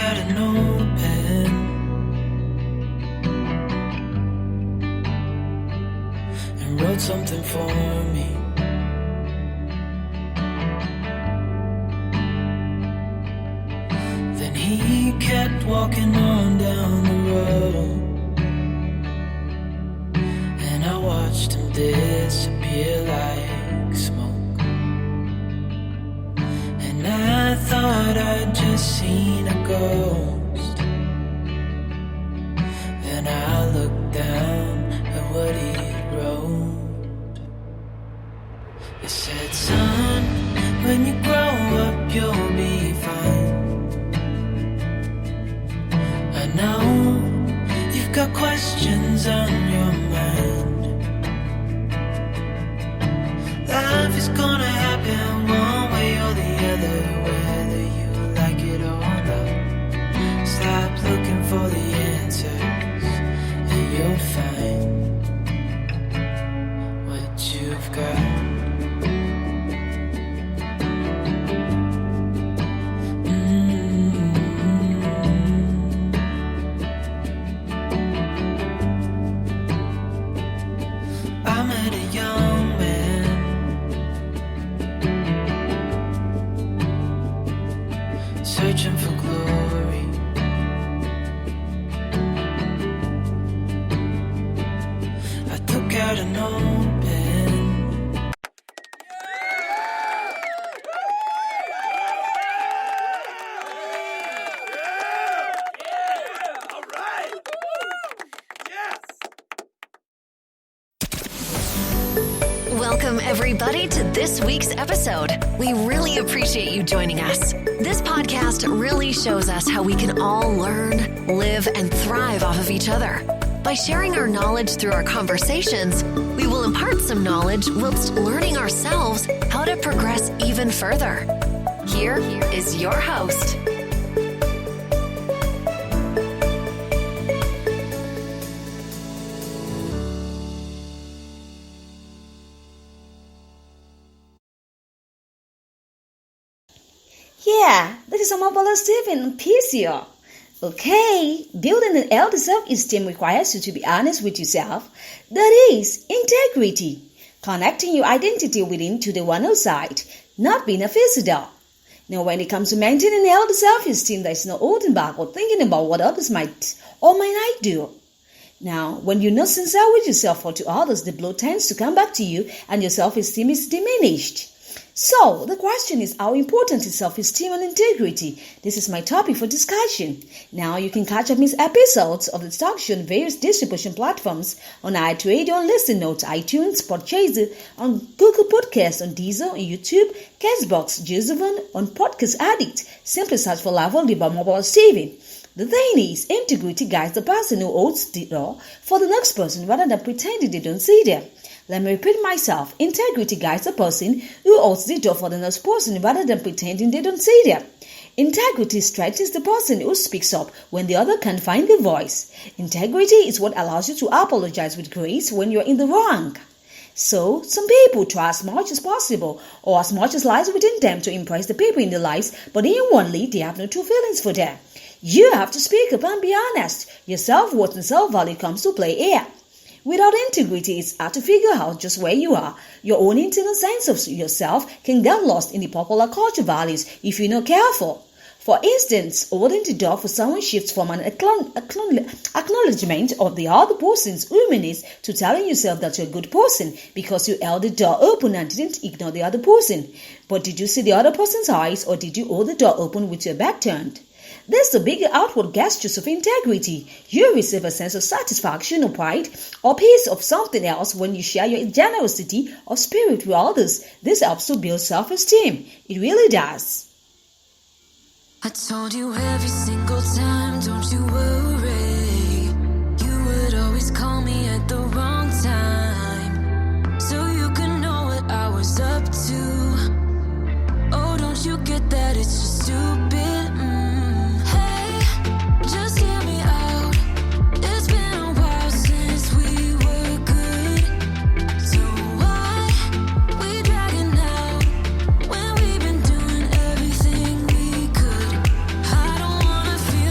out a notepad and wrote something for me. Then he kept walking on down the road, and I watched him disappear like smoke. And I thought I'd just seen a ghost. Then I looked down at what he wrote. It said, son, when you grow up you'll be fine. I know you've got questions on your mind. Life is gonna happen one way or the other, whether you like it or not. Stop looking for the answers and you'll find what you've got. I met a young man searching for glory. I took out a notepad. All right. Yes. Welcome, everybody, to this week's episode. We really appreciate you joining us. This podcast really shows us how we can all learn, live, and thrive off of each other. By sharing our knowledge through our conversations, we will impart some knowledge whilst learning ourselves how to progress even further. Here is your host. Yeah, this is Omobola Stephen, peace here. Okay, building an healthy self-esteem requires you to be honest with yourself. That is, integrity. Connecting your identity within to the one outside, not being a visitor. Now, when it comes to maintaining healthy self-esteem, there is no holding back or thinking about what others might or might not do. Now, when you're not sincere with yourself or to others, the blow tends to come back to you and your self-esteem is diminished. So, the question is, how important is self-esteem and integrity? This is my topic for discussion. Now, you can catch up these episodes of the talk show on various distribution platforms on iTunes, on Listen Notes, iTunes, Podchaser, on Google Podcasts, on Deezer, on YouTube, Castbox, Judgement, on Podcast Addict. Simply search for Live Only by Omobola Stephen. The thing is, integrity guides the person who holds the door for the next person rather than pretending they don't see them. Let me repeat myself. Integrity guides the person who holds the door for the next person rather than pretending they don't see them. Integrity strengthens the person who speaks up when the other can't find the voice. Integrity is what allows you to apologize with grace when you're in the wrong. So, some people try as much as possible or as much as lies within them to impress the people in their lives, but inwardly they have no true feelings for them. You have to speak up and be honest. Your self-worth and self-value comes to play here. Without integrity, it's hard to figure out just where you are. Your own internal sense of yourself can get lost in the popular culture values if you're not careful. For instance, holding the door for someone shifts from an acknowledgement of the other person's humanness to telling yourself that you're a good person because you held the door open and didn't ignore the other person. But did you see the other person's eyes, or did you hold the door open with your back turned? There's the bigger outward gestures of integrity. You receive a sense of satisfaction or pride or peace of something else when you share your generosity or spirit with others. This helps to build self-esteem. It really does. I told you every single time, don't you worry. You would always call me at the wrong time, so you could know what I was up to. Oh, don't you get that? It's just stupid. Hey, just hear me out. It's been a while since we were good, so why we dragging out when we've been doing everything we could? I don't wanna feel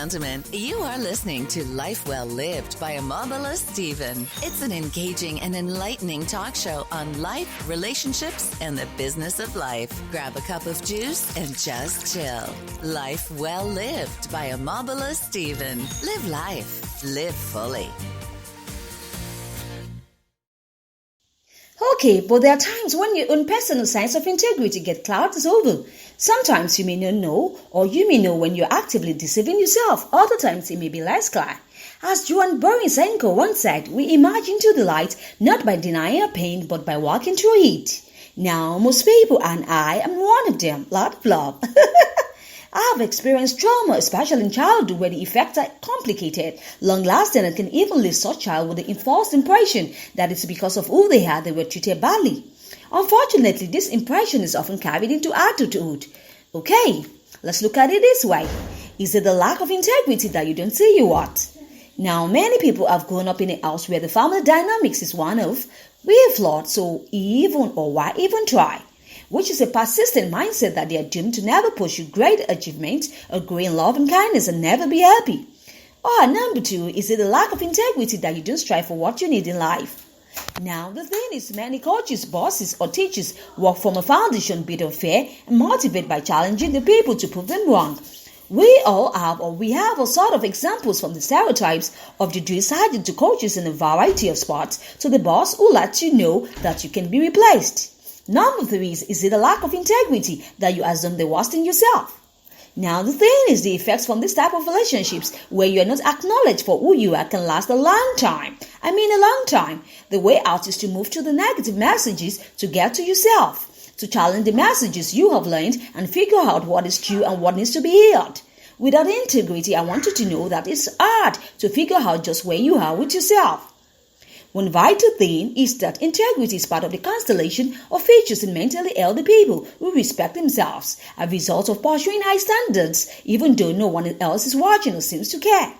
gentlemen, you are listening to Life Well Lived by Omobola Stephen. It's an engaging and enlightening talk show on life, relationships, and the business of life. Grab a cup of juice and just chill. Life Well Lived by Omobola Stephen. Live life. Live fully. Okay, but there are times when your own personal sense of integrity get clouded over. Sometimes you may not know, or you may know when you're actively deceiving yourself. Other times it may be less clear. As Joan Borinsenko once said, we emerge into the light not by denying our pain, but by walking through it. Now, most people, and I am one of them, lot of love. I have experienced trauma, especially in childhood, where the effects are complicated, long-lasting, and can even leave such child with the false impression that it's because of who they are they were treated badly. Unfortunately, this impression is often carried into adulthood. Okay, let's look at it this way. Is it the lack of integrity that you don't see you what? Now, many people have grown up in a house where the family dynamics is one of, we're flawed, so even or why even try? Which is a persistent mindset that they are doomed to never pursue great achievements or grow in love and kindness and never be happy. Or number two, is it a lack of integrity that you don't strive for what you need in life? Now, the thing is, many coaches, bosses, or teachers work from a foundation built on fear and motivated by challenging the people to prove them wrong. We have a sort of examples from the stereotypes of the drill sergeant to coaches in a variety of sports to the boss who lets you know that you can be replaced. Number three is it a lack of integrity that you assume the worst in yourself? Now, the thing is, the effects from this type of relationships where you are not acknowledged for who you are can last a long time. I mean a long time. The way out is to move to the negative messages to get to yourself, to challenge the messages you have learned and figure out what is true and what needs to be heard. Without integrity, I want you to know that it's hard to figure out just where you are with yourself. One vital thing is that integrity is part of the constellation of features in mentally healthy people who respect themselves, a result of pursuing high standards, even though no one else is watching or seems to care.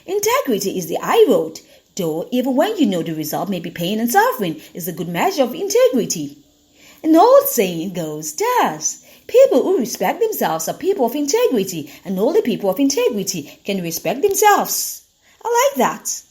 Integrity is the high road, though even when you know the result may be pain and suffering, is a good measure of integrity. An old saying goes thus: people who respect themselves are people of integrity, and only people of integrity can respect themselves. I like that.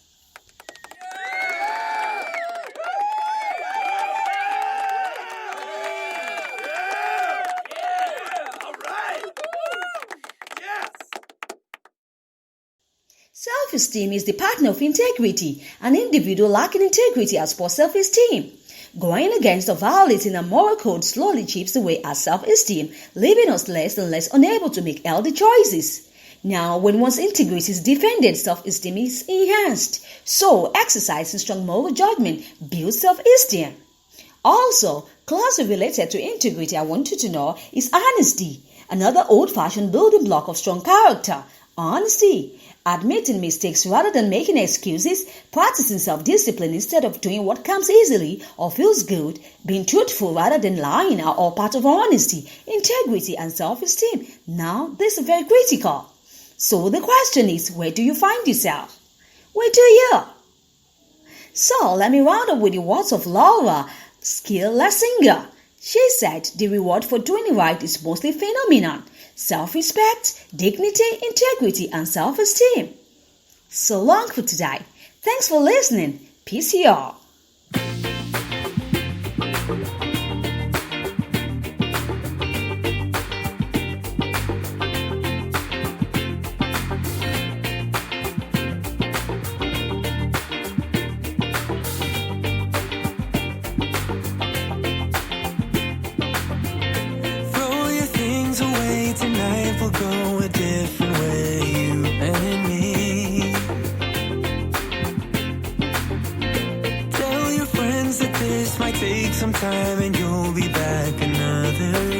Self-esteem is the partner of integrity. An individual lacking integrity has poor self-esteem. Going against or violating a moral code slowly chips away our self-esteem, leaving us less and less unable to make healthy choices. Now, when one's integrity is defended, self-esteem is enhanced. So, exercising strong moral judgment builds self-esteem. Also, closely related to integrity, I want you to know, is honesty, another old-fashioned building block of strong character. Honesty. Admitting mistakes rather than making excuses, practicing self-discipline instead of doing what comes easily or feels good, being truthful rather than lying are all part of honesty, integrity, and self-esteem. Now, this is very critical. So the question is, where do you find yourself? Where do you? So, let me round up with the words of Laura Skillesinger. She said, the reward for doing right is mostly phenomenon. Self-respect, dignity, integrity, and self-esteem. So long for today. Thanks for listening. Peace y'all. Tonight we'll go a different way, you and me. Tell your friends that this might take some time and you'll be back another